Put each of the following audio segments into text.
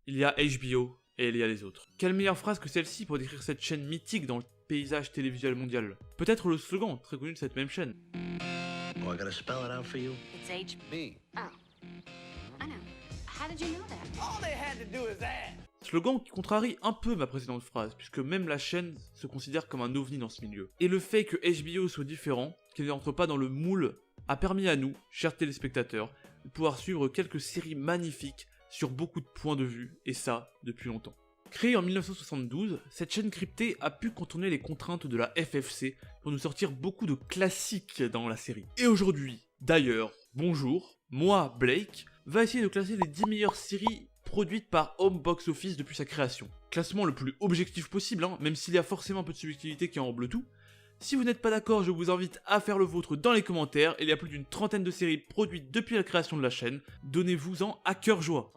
il y a HBO et il y a les autres. Quelle meilleure phrase que celle-ci pour décrire cette chaîne mythique dans le paysage télévisuel mondial? Peut-être le slogan très connu de cette même chaîne. Oh, I gotta spell it out for you. It's HB. Oh. I know. How did you know that? All they had to do is ask. Slogan qui contrarie un peu ma précédente phrase, puisque même la chaîne se considère comme un ovni dans ce milieu. Et le fait que HBO soit différent, qu'il n'entre pas dans le moule, a permis à nous, chers téléspectateurs, de pouvoir suivre quelques séries magnifiques sur beaucoup de points de vue, et ça, depuis longtemps. Créée en 1972, cette chaîne cryptée a pu contourner les contraintes de la FFC pour nous sortir beaucoup de classiques dans la série. Et aujourd'hui, d'ailleurs, bonjour, moi, Blake, va essayer de classer les 10 meilleures séries produites par Home Box Office depuis sa création. Classement le plus objectif possible, même s'il y a forcément un peu de subjectivité qui enrobe le tout. Si vous n'êtes pas d'accord, je vous invite à faire le vôtre dans les commentaires. Il y a plus d'une trentaine de séries produites depuis la création de la chaîne. Donnez-vous-en à cœur joie.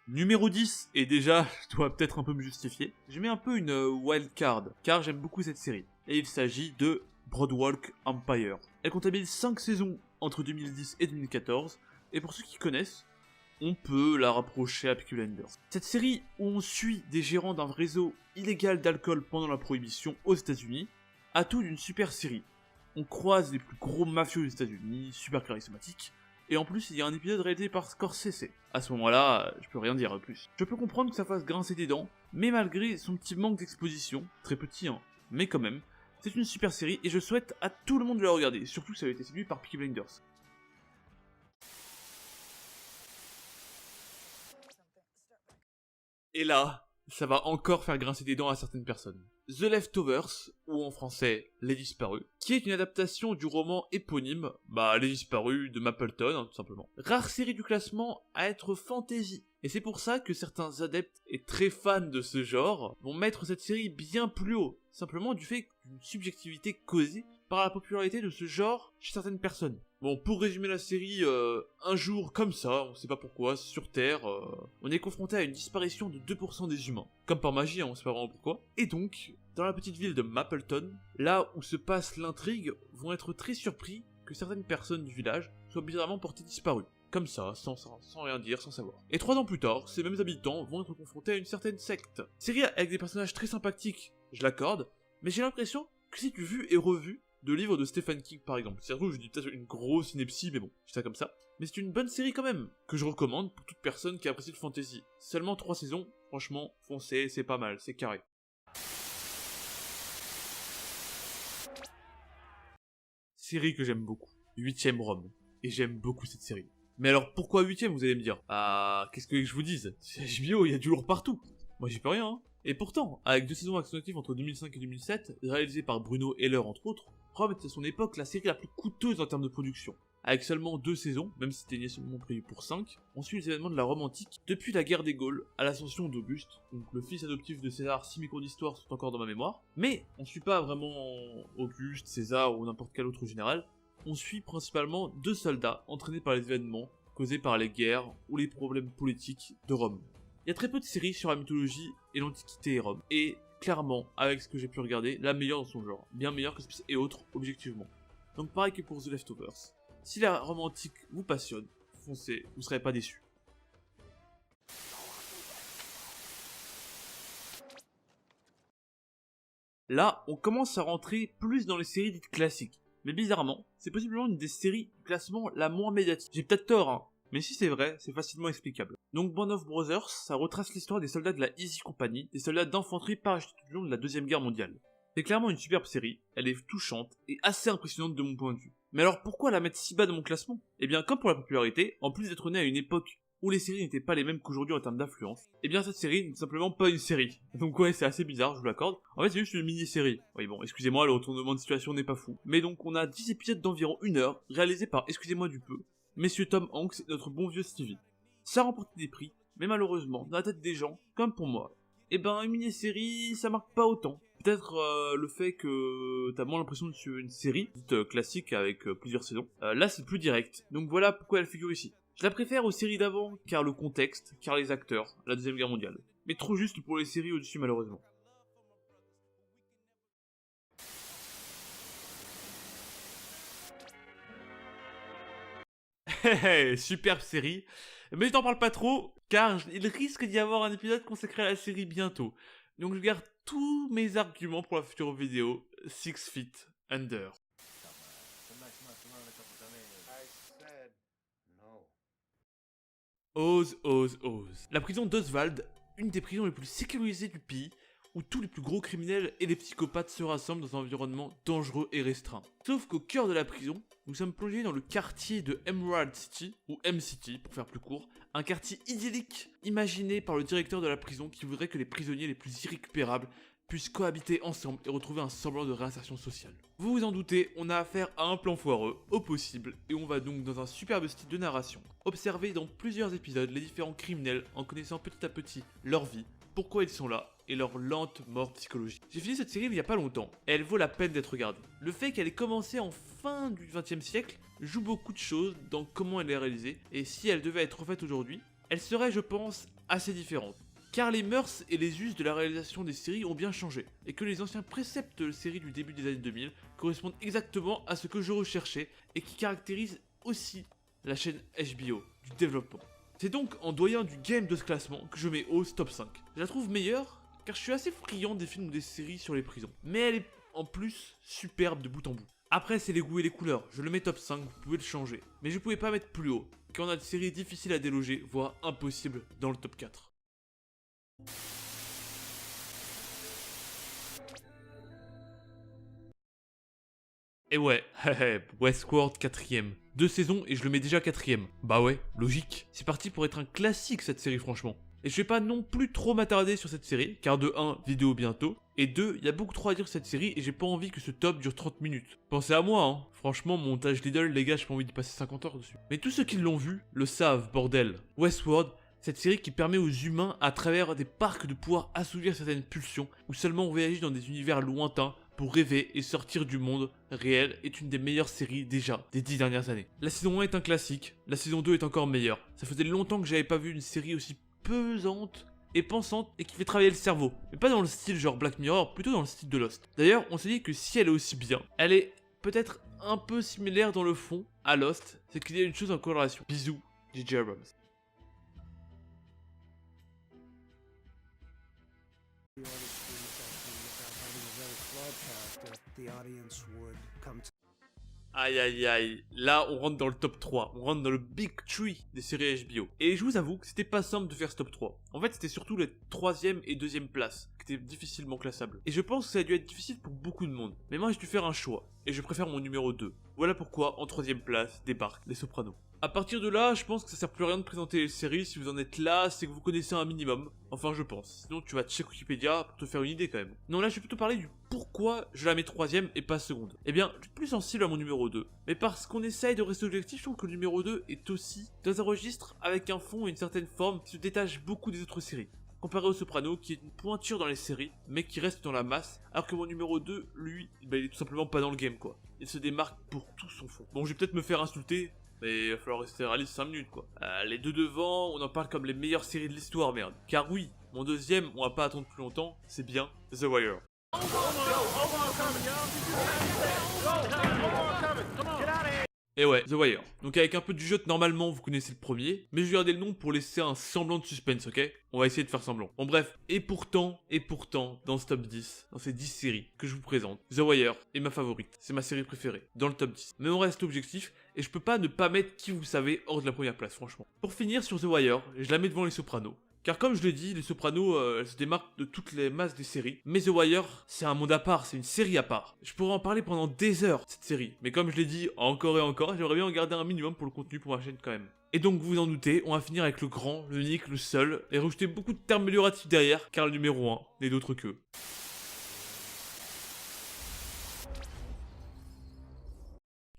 Numéro 10, et déjà, je dois peut-être un peu me justifier, je mets un peu une wildcard, car j'aime beaucoup cette série. Et il s'agit de Boardwalk Empire. Elle comptabilise 5 saisons entre 2010 et 2014, et pour ceux qui connaissent, on peut la rapprocher à Peaky Blinders. Cette série où on suit des gérants d'un réseau illégal d'alcool pendant la prohibition aux États-Unis, a tout d'une super série. On croise les plus gros mafieux des États-Unis, super charismatiques, et en plus il y a un épisode réalisé par Scorsese. À ce moment-là, je peux rien dire de plus. Je peux comprendre que ça fasse grincer des dents, mais malgré son petit manque d'exposition, très petit mais quand même, c'est une super série et je souhaite à tout le monde de la regarder, surtout que ça a été séduit par Peaky Blinders. Et là, ça va encore faire grincer des dents à certaines personnes. The Leftovers, ou en français Les Disparus, qui est une adaptation du roman éponyme, Les Disparus de Mapleton, tout simplement. Rare série du classement à être fantasy. Et c'est pour ça que certains adeptes et très fans de ce genre vont mettre cette série bien plus haut, simplement du fait d'une subjectivité causée par la popularité de ce genre chez certaines personnes. Bon, pour résumer la série, un jour comme ça, on sait pas pourquoi, sur Terre, on est confronté à une disparition de 2% des humains. Comme par magie, on sait pas vraiment pourquoi. Et donc, dans la petite ville de Mapleton, là où se passe l'intrigue, vont être très surpris que certaines personnes du village soient bizarrement portées disparues. Comme ça, sans rien dire, sans savoir. Et 3 ans plus tard, ces mêmes habitants vont être confrontés à une certaine secte. Série avec des personnages très sympathiques, je l'accorde, mais j'ai l'impression que c'est du vu et revu de livres de Stephen King par exemple. C'est surtout, je dis peut-être une grosse ineptie, mais bon, je dis ça comme ça. Mais c'est une bonne série quand même, que je recommande pour toute personne qui apprécie le fantasy. Seulement 3 saisons, franchement, foncez, c'est pas mal, c'est carré. Série que j'aime beaucoup, 8ème Rome. Et j'aime beaucoup cette série. Mais alors pourquoi 8ème, vous allez me dire? Qu'est-ce que je vous dise? C'est HBO, il y a du lourd partout. Moi j'y peux rien, Et pourtant, avec 2 saisons actives entre 2005 et 2007, réalisées par Bruno Heller entre autres, Rome est à son époque la série la plus coûteuse en termes de production. Avec seulement 2 saisons, même si c'était initialement prévu pour 5, on suit les événements de la Rome antique depuis la guerre des Gaules à l'ascension d'Auguste, donc le fils adoptif de César, si mes cours d'histoire sont encore dans ma mémoire. Mais on suit pas vraiment Auguste, César ou n'importe quel autre général, on suit principalement 2 soldats entraînés par les événements causés par les guerres ou les problèmes politiques de Rome. Il y a très peu de séries sur la mythologie et l'Antiquité et Rome, et clairement, avec ce que j'ai pu regarder, la meilleure dans son genre, bien meilleure que Space et autres, objectivement. Donc pareil que pour The Leftovers. Si la Rome antique vous passionne, foncez, vous serez pas déçus. Là, on commence à rentrer plus dans les séries dites classiques. Mais bizarrement, c'est possiblement une des séries du classement la moins médiatique. J'ai peut-être tort, mais si c'est vrai, c'est facilement explicable. Donc Band of Brothers, ça retrace l'histoire des soldats de la Easy Company, des soldats d'infanterie parachutés tout le long de la Deuxième Guerre mondiale. C'est clairement une superbe série, elle est touchante et assez impressionnante de mon point de vue. Mais alors pourquoi la mettre si bas dans mon classement? Eh bien comme pour la popularité, en plus d'être née à une époque où les séries n'étaient pas les mêmes qu'aujourd'hui en termes d'influence, eh bien cette série n'est tout simplement pas une série. Donc ouais, c'est assez bizarre, je vous l'accorde. En fait c'est juste une mini-série. Oui bon, excusez-moi, le retournement de situation n'est pas fou. Mais donc on a 10 épisodes d'environ 1 heure, réalisés par, excusez-moi du peu, messieurs Tom Hanks et notre bon vieux Stevie. Ça a remporté des prix, mais malheureusement, dans la tête des gens, comme pour moi, eh ben une mini-série, ça marque pas autant. Peut-être le fait que t'as moins l'impression de suivre une série, dite classique avec plusieurs saisons. Là c'est plus direct, donc voilà pourquoi elle figure ici. Je la préfère aux séries d'avant, car le contexte, car les acteurs, la Deuxième Guerre mondiale. Mais trop juste pour les séries au-dessus malheureusement. Superbe série. Mais je t'en parle pas trop, car il risque d'y avoir un épisode consacré à la série bientôt. Donc je garde tous mes arguments pour la future vidéo, 6 Feet Under. Ose. La prison d'Oswald, une des prisons les plus sécurisées du pays, où tous les plus gros criminels et les psychopathes se rassemblent dans un environnement dangereux et restreint. Sauf qu'au cœur de la prison, nous sommes plongés dans le quartier de Emerald City, ou M-City pour faire plus court, un quartier idyllique imaginé par le directeur de la prison qui voudrait que les prisonniers les plus irrécupérables puissent cohabiter ensemble et retrouver un semblant de réinsertion sociale. Vous vous en doutez, on a affaire à un plan foireux, au possible, et on va donc dans un superbe style de narration, observer dans plusieurs épisodes les différents criminels en connaissant petit à petit leur vie, pourquoi ils sont là, et leur lente mort psychologique. J'ai fini cette série il y a pas longtemps, et elle vaut la peine d'être regardée. Le fait qu'elle ait commencé en fin du XXe siècle joue beaucoup de choses dans comment elle est réalisée, et si elle devait être refaite aujourd'hui, elle serait, je pense, assez différente. Car les mœurs et les us de la réalisation des séries ont bien changé, et que les anciens préceptes de séries du début des années 2000 correspondent exactement à ce que je recherchais, et qui caractérisent aussi la chaîne HBO, du développement. C'est donc en doyen du game de ce classement que je mets Ose top 5. Je la trouve meilleure, car je suis assez friand des films ou des séries sur les prisons, mais elle est en plus superbe de bout en bout. Après c'est les goûts et les couleurs, je le mets top 5, vous pouvez le changer, mais je pouvais pas mettre plus haut, car on a des séries difficiles à déloger, voire impossibles dans le top 4. Et ouais, Westworld 4ème. 2 saisons et je le mets déjà 4ème. Bah ouais, logique. C'est parti pour être un classique cette série franchement. Et je vais pas non plus trop m'attarder sur cette série, car de 1, vidéo bientôt, et 2, il y a beaucoup trop à dire sur cette série et j'ai pas envie que ce top dure 30 minutes. Pensez à moi, hein. Franchement, montage Lidl, les gars, j'ai pas envie de passer 50 heures dessus. Mais tous ceux qui l'ont vu le savent, bordel. Westworld, cette série qui permet aux humains, à travers des parcs, de pouvoir assouvir certaines pulsions, ou seulement voyager dans des univers lointains pour rêver et sortir du monde réel, est une des meilleures séries déjà des 10 dernières années. La saison 1 est un classique, la saison 2 est encore meilleure. Ça faisait longtemps que j'avais pas vu une série aussi pesante et pensante et qui fait travailler le cerveau. Mais pas dans le style genre Black Mirror, plutôt dans le style de Lost. D'ailleurs, on s'est dit que si elle est aussi bien, elle est peut-être un peu similaire dans le fond à Lost, c'est qu'il y a une chose en corrélation. Bisous, J.J. Abrams. Aïe aïe aïe, là on rentre dans le top 3, on rentre dans le big tree des séries HBO. Et je vous avoue que c'était pas simple de faire ce top 3. En fait c'était surtout les 3ème et 2ème places qui étaient difficilement classables. Et je pense que ça a dû être difficile pour beaucoup de monde. Mais moi j'ai dû faire un choix, et je préfère mon numéro 2. Voilà pourquoi en 3ème place débarquent Les Sopranos. A partir de là, je pense que ça sert plus à rien de présenter les séries. Si vous en êtes là, c'est que vous connaissez un minimum. Enfin, je pense. Sinon, tu vas checker Wikipédia pour te faire une idée quand même. Non, là, je vais plutôt parler du pourquoi je la mets 3ème et pas seconde. Eh bien, je suis plus sensible à mon numéro 2. Mais parce qu'on essaye de rester objectif, je trouve que le numéro 2 est aussi dans un registre avec un fond et une certaine forme qui se détache beaucoup des autres séries. Comparé au Soprano, qui est une pointure dans les séries, mais qui reste dans la masse, alors que mon numéro 2, lui, bah, il est tout simplement pas dans le game, quoi. Il se démarque pour tout son fond. Bon, je vais peut-être me faire insulter, mais il va falloir rester réaliste 5 minutes, quoi. Les deux devant, on en parle comme les meilleures séries de l'histoire, merde. Car oui, mon deuxième, on va pas attendre plus longtemps, c'est bien The Wire. Et ouais, The Wire. Donc avec un peu de jeu, normalement vous connaissez le premier, mais je vais garder le nom pour laisser un semblant de suspense, ok? On va essayer de faire semblant. Bon bref, et pourtant, dans ce top 10, dans ces 10 séries que je vous présente, The Wire est ma favorite, c'est ma série préférée, dans le top 10. Mais on reste objectif, et je peux pas ne pas mettre qui vous savez hors de la première place, franchement. Pour finir sur The Wire, je la mets devant Les Sopranos. Car comme je l'ai dit, Les Sopranos, elles se démarquent de toutes les masses des séries. Mais The Wire, c'est un monde à part, c'est une série à part. Je pourrais en parler pendant des heures, cette série. Mais comme je l'ai dit encore et encore, j'aimerais bien en garder un minimum pour le contenu pour ma chaîne quand même. Et donc vous vous en doutez, on va finir avec le grand, l'unique, le seul, et rajouter beaucoup de termes amélioratifs derrière, car le numéro 1 n'est d'autre que...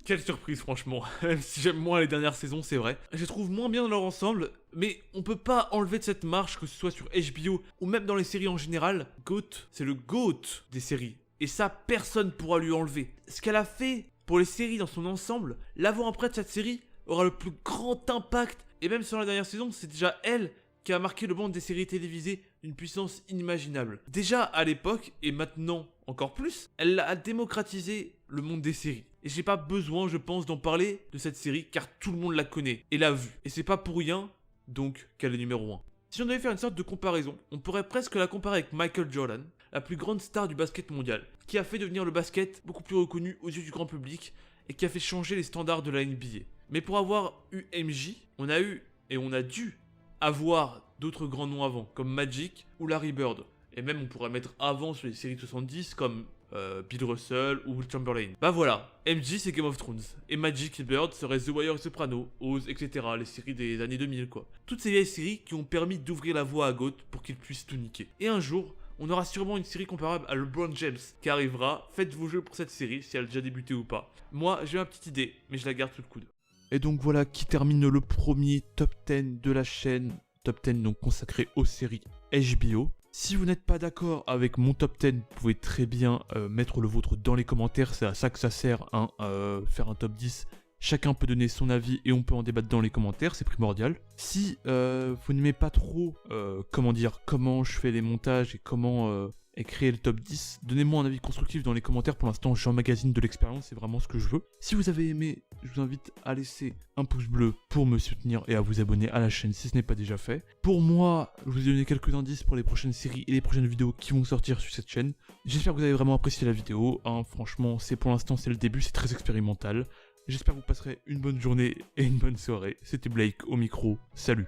Quelle surprise franchement, même si j'aime moins les dernières saisons, c'est vrai. Je les trouve moins bien dans leur ensemble, mais on peut pas enlever de cette marche, que ce soit sur HBO ou même dans les séries en général. GOAT, c'est le GOAT des séries. Et ça, personne pourra lui enlever. Ce qu'elle a fait pour les séries dans son ensemble, l'avant-après de cette série aura le plus grand impact. Et même sur la dernière saison, c'est déjà elle qui a marqué le monde des séries télévisées d'une puissance inimaginable. Déjà à l'époque, et maintenant encore plus, elle a démocratisé le monde des séries. Et j'ai pas besoin, je pense, d'en parler de cette série car tout le monde la connaît et l'a vue. Et c'est pas pour rien, donc, qu'elle est numéro 1. Si on devait faire une sorte de comparaison, on pourrait presque la comparer avec Michael Jordan, la plus grande star du basket mondial, qui a fait devenir le basket beaucoup plus reconnu aux yeux du grand public et qui a fait changer les standards de la NBA. Mais pour avoir eu MJ, on a eu et on a dû avoir d'autres grands noms avant, comme Magic ou Larry Bird. Et même on pourrait mettre avant sur les séries de 70 comme Bill Russell ou Will Chamberlain. Bah voilà, MJ c'est Game of Thrones, et Magic et Bird seraient The Wire et Sopranos, Oz, etc. Les séries des années 2000 quoi. Toutes ces vieilles séries qui ont permis d'ouvrir la voie à GOAT pour qu'il puisse tout niquer. Et un jour, on aura sûrement une série comparable à LeBron James qui arrivera. Faites vos jeux pour cette série, si elle a déjà débuté ou pas. Moi, j'ai ma petite idée, mais je la garde sous le coude. Et donc voilà qui termine le premier top 10 de la chaîne. Top 10 donc consacré aux séries HBO. Si vous n'êtes pas d'accord avec mon top 10, vous pouvez très bien mettre le vôtre dans les commentaires. C'est à ça que ça sert, hein, faire un top 10. Chacun peut donner son avis et on peut en débattre dans les commentaires, c'est primordial. Si vous n'aimez pas trop, comment je fais les montages et comment créer le top 10, donnez-moi un avis constructif dans les commentaires. Pour l'instant, j'emmagasine de l'expérience, c'est vraiment ce que je veux. Si vous avez aimé, je vous invite à laisser un pouce bleu pour me soutenir et à vous abonner à la chaîne si ce n'est pas déjà fait. Pour moi, je vous ai donné quelques indices pour les prochaines séries et les prochaines vidéos qui vont sortir sur cette chaîne. J'espère que vous avez vraiment apprécié la vidéo, hein. Franchement, pour l'instant, c'est le début, c'est très expérimental. J'espère que vous passerez une bonne journée et une bonne soirée. C'était Blake au micro, salut.